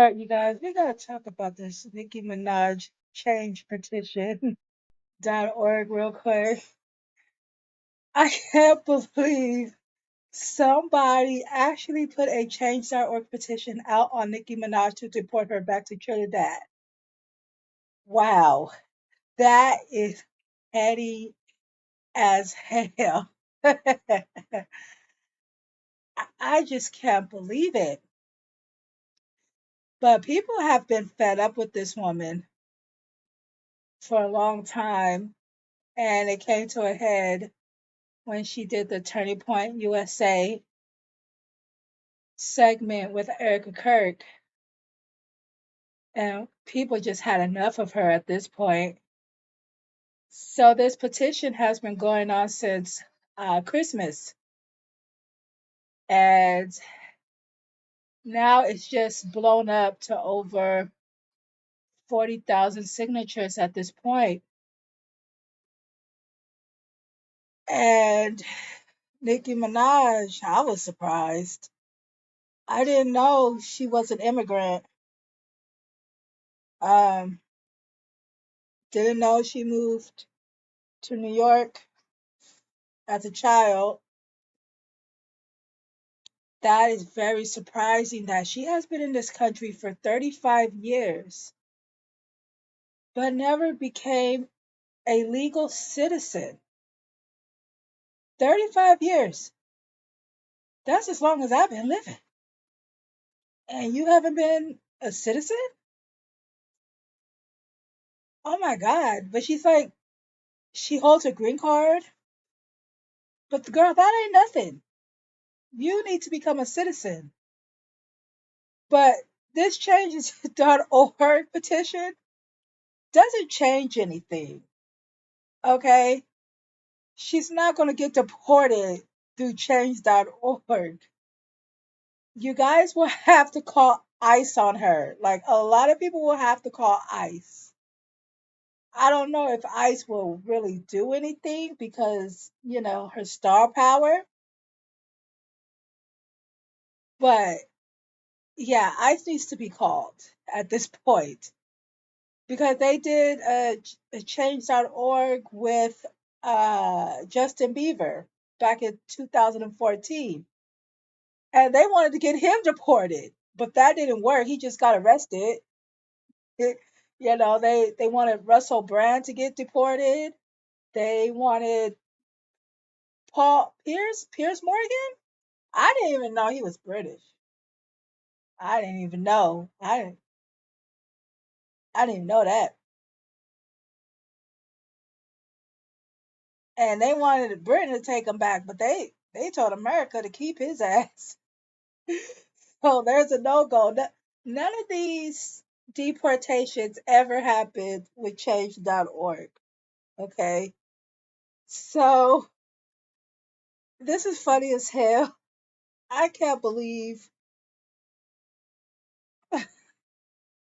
right, you guys, we gotta talk about this Nicki Minaj change petition.org real quick. I can't believe somebody actually put a change.org petition out on Nicki Minaj to deport her back to Trinidad. Wow, that is petty as hell. I just can't believe it. But people have been fed up with this woman for a long time, and it came to a head when she did the Turning Point USA segment with Erica Kirk. And people just had enough of her at this point. So this petition has been going on since Christmas. And now it's just blown up to over 40,000 signatures at this point. And Nicki Minaj, I was surprised. I didn't know she was an immigrant. Um, didn't know she moved to New York as a child. That is very surprising that she has been in this country for 35 years, but never became a legal citizen. 35 years. That's as long as I've been living. And you haven't been a citizen? Oh my God. But she's like, she holds a green card. But the girl, that ain't nothing. You need to become a citizen. But this changes.org petition doesn't change anything. Okay? She's not going to get deported through change.org. You guys will have to call ICE on her. Like a lot of people will have to call ICE. I don't know if ICE will really do anything because, her star power. But yeah, ICE needs to be called at this point because they did a change.org with Justin Bieber back in 2014. And they wanted to get him deported, but that didn't work. He just got arrested. It- they wanted Russell Brand to get deported. They wanted Piers Morgan. I didn't even know he was British. I didn't even know. I didn't even know that. And they wanted Britain to take him back, but they told America to keep his ass. So there's a no go. None of these deportations ever happened with change.org. Okay. So this is funny as hell. I can't believe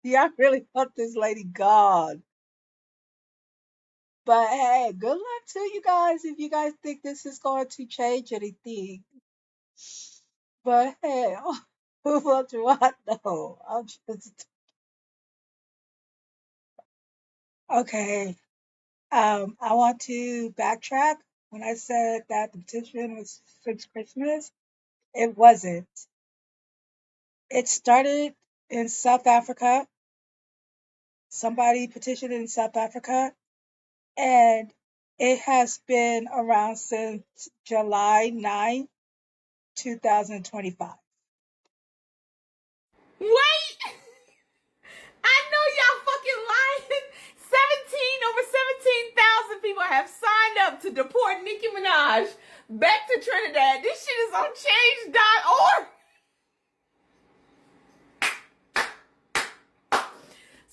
y'all really want this lady gone. But hey, good luck to you guys if you guys think this is going to change anything. But hey, what do I know? I'm just okay. I want to backtrack. When I said that the petition was since Christmas, it wasn't. It started in South Africa. Somebody petitioned in South Africa, and it has been around since July 9th, 2025. Wait! I know y'all fucking lying. 17 over 17,000 people have signed up to deport Nicki Minaj back to Trinidad. This shit is on change.org.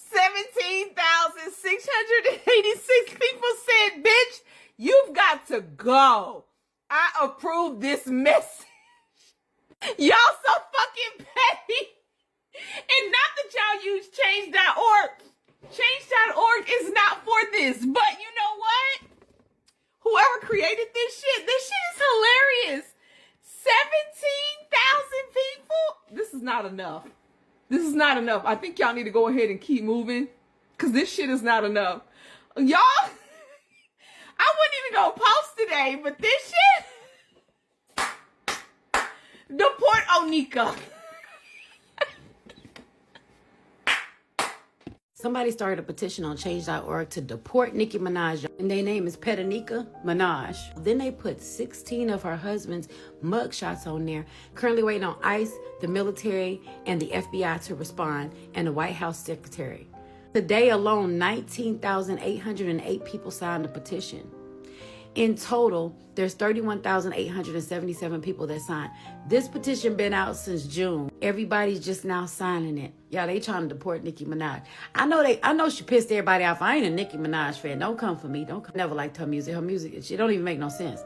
17,686 people said, bitch, you've got to go. I approve this message. Y'all so fucking petty. And not that y'all use change.org. Change.org is not for this. But you know what? Whoever created this shit is hilarious. 17,000 people? This is not enough. This is not enough. I think y'all need to go ahead and keep moving, because this shit is not enough. Y'all, I wouldn't even go post today, but this shit. Deport Onika. Somebody started a petition on change.org to deport Nicki Minaj, and their name is Petition Minaj. Then they put 16 of her husband's mugshots on there, currently waiting on ICE, the military, and the FBI to respond, and the White House secretary. Today alone, 19,808 people signed the petition. In total, there's 31,877 people that signed. This petition been out since June. Everybody's just now signing it. Yeah, they trying to deport Nicki Minaj. I know she pissed everybody off. I ain't a Nicki Minaj fan. Don't come for me. Never liked her music. Her music, she don't even make no sense.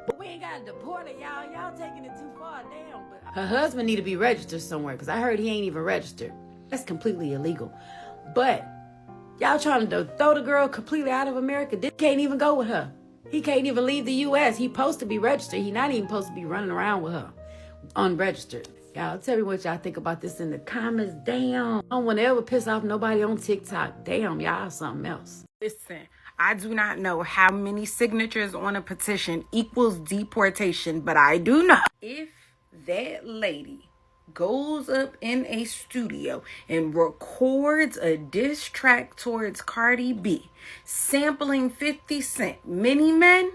But we ain't gotta deport her, y'all. Y'all taking it too far. Damn. But her husband need to be registered somewhere, because I heard he ain't even registered. That's completely illegal. But y'all trying to throw the girl completely out of America. This can't even go with her. He can't even leave the U.S. He supposed to be registered. He not even supposed to be running around with her unregistered. Y'all tell me what y'all think about this in the comments. Damn. I don't want to ever piss off nobody on TikTok. Damn, y'all something else. Listen, I do not know how many signatures on a petition equals deportation, but I do know if that lady goes up in a studio and records a diss track towards Cardi B, sampling 50 Cent, Many Men,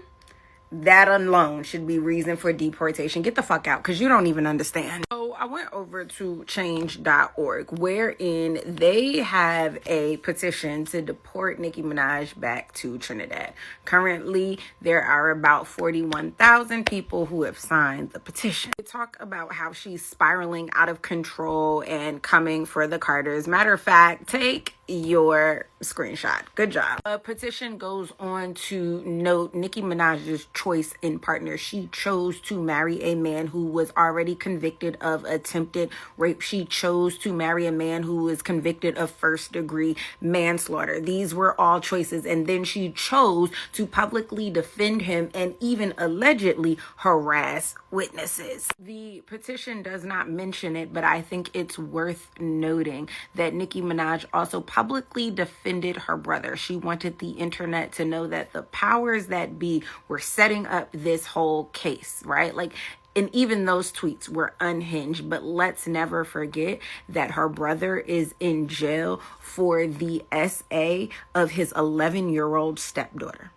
that alone should be reason for deportation. Get the fuck out, because you don't even understand. So I went over to change.org, wherein they have a petition to deport Nicki Minaj back to Trinidad. Currently, there are about 41,000 people who have signed the petition. They talk about how she's spiraling out of control and coming for the Carters. Matter of fact, take your screenshot. Good job. A petition goes on to note Nicki Minaj's choice in partner. She chose to marry a man who was already convicted of attempted rape. She chose to marry a man who was convicted of first-degree manslaughter. These were all choices. And then she chose to publicly defend him and even allegedly harass witnesses. The petition does not mention it, but I think it's worth noting that Nicki Minaj also publicly defended her brother. She wanted the internet to know that the powers that be were setting up this whole case, right? Like, and even those tweets were unhinged. But let's never forget that her brother is in jail for the SA of his 11-year-old stepdaughter.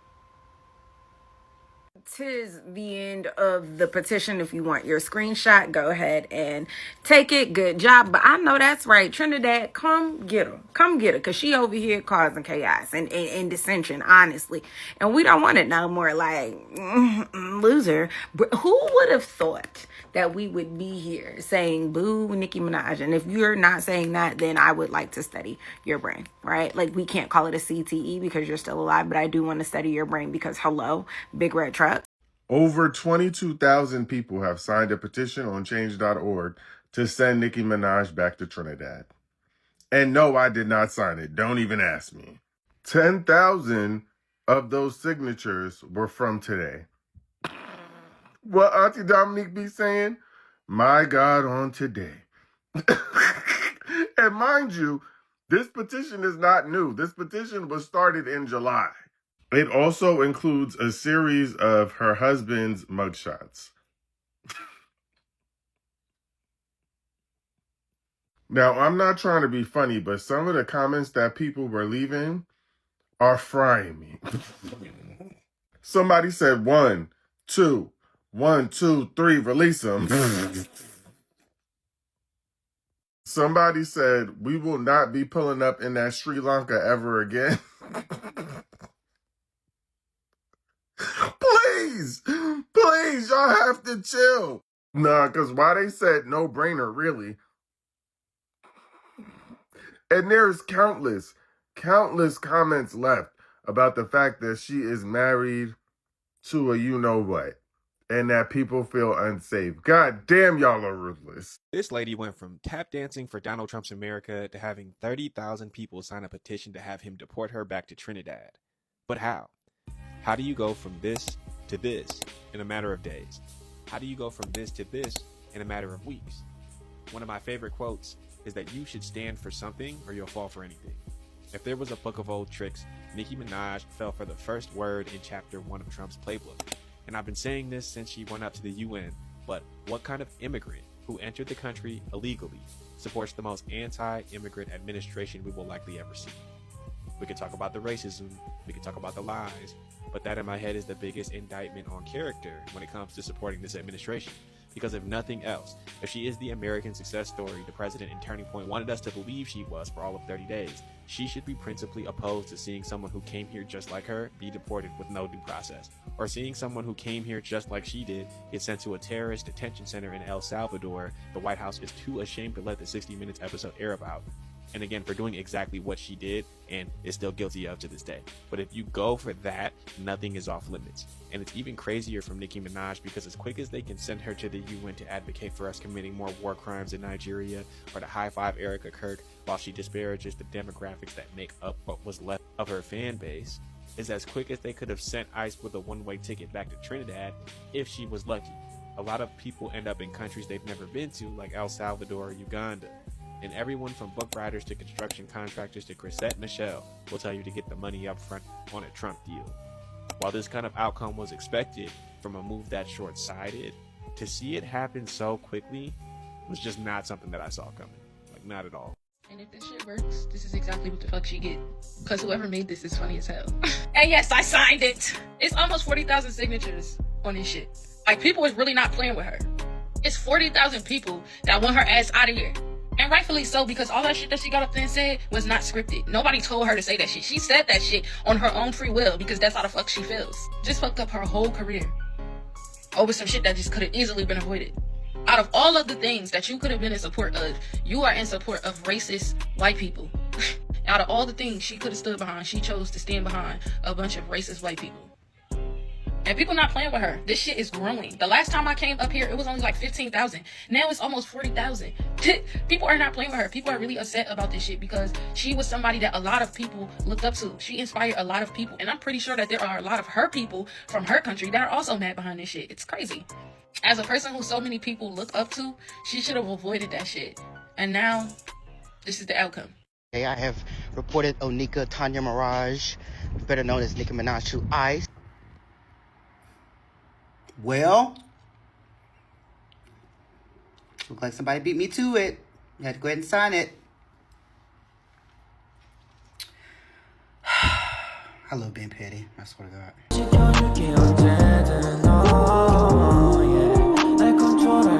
Tis the end of the petition. If you want your screenshot, go ahead and take it. Good job. But I know that's right. Trinidad, come get her. Come get her, because she over here causing chaos and dissension, honestly. And we don't want it no more. Like, loser. But who would have thought that we would be here saying boo Nicki Minaj? And if you're not saying that, then I would like to study your brain, right? Like, we can't call it a CTE because you're still alive, but I do want to study your brain because, hello, big red truck. Over 22,000 people have signed a petition on change.org to send Nicki Minaj back to Trinidad. And no, I did not sign it. Don't even ask me. 10,000 of those signatures were from today. What Auntie Dominique be saying? My God, on today. And mind you, this petition is not new. This petition was started in July. It also includes a series of her husband's mugshots. Now, I'm not trying to be funny, but some of the comments that people were leaving are frying me. Somebody said 1, 2, 1, 2, 3, release them. Somebody said, we will not be pulling up in that Sri Lanka ever again. Please, y'all have to chill. Nah, because why they said no brainer, really. And there's countless comments left about the fact that she is married to a you-know-what. And that people feel unsafe. God damn, y'all are ruthless. This lady went from tap dancing for Donald Trump's America to having 30,000 people sign a petition to have him deport her back to Trinidad. But how? How do you go from this to this in a matter of days? How do you go from this to this in a matter of weeks? One of my favorite quotes is that you should stand for something or you'll fall for anything. If there was a book of old tricks, Nicki Minaj fell for the first word in chapter 1 of Trump's playbook. And I've been saying this since she went up to the UN, but what kind of immigrant who entered the country illegally supports the most anti-immigrant administration we will likely ever see? We could talk about the racism, we could talk about the lies, but that in my head is the biggest indictment on character when it comes to supporting this administration. Because if nothing else, if she is the American success story the president and Turning Point wanted us to believe she was for all of 30 days, she should be principally opposed to seeing someone who came here just like her be deported with no due process, or seeing someone who came here just like she did get sent to a terrorist detention center in El Salvador the White House is too ashamed to let the 60 Minutes episode air about. And again, for doing exactly what she did and is still guilty of to this day. But if you go for that, nothing is off limits. And it's even crazier from Nicki Minaj, because as quick as they can send her to the UN to advocate for us committing more war crimes in Nigeria, or to high-five Erica Kirk while she disparages the demographics that make up what was left of her fan base, is as quick as they could have sent ICE with a one-way ticket back to Trinidad if she was lucky. A lot of people end up in countries they've never been to, like El Salvador or Uganda. And everyone from book writers to construction contractors to Chrisette Michelle will tell you to get the money up front on a Trump deal. While this kind of outcome was expected from a move that short-sighted, to see it happen so quickly was just not something that I saw coming. Like, not at all. And if this shit works, this is exactly what the fuck she get. Because whoever made this is funny as hell. And yes, I signed it. It's almost 40,000 signatures on this shit. Like, people is really not playing with her. It's 40,000 people that want her ass out of here. And rightfully so, because all that shit that she got up there and said was not scripted. Nobody told her to say that shit. She said that shit on her own free will because that's how the fuck she feels. Just fucked up her whole career over some shit that just could have easily been avoided. Out of all of the things that you could have been in support of, you are in support of racist white people. Out of all the things she could have stood behind, she chose to stand behind a bunch of racist white people. And people not playing with her. This shit is growing. The last time I came up here, it was only like 15,000. Now it's almost 40,000. People are not playing with her. People are really upset about this shit because she was somebody that a lot of people looked up to. She inspired a lot of people. And I'm pretty sure that there are a lot of her people from her country that are also mad behind this shit. It's crazy. As a person who so many people look up to, she should have avoided that shit. And now, this is the outcome. I have reported Onika Tanya Mirage, better known as Nicki Minaj, to ICE. Well, look like somebody beat me to it. You had to go ahead and sign it. I love being petty, I swear to God.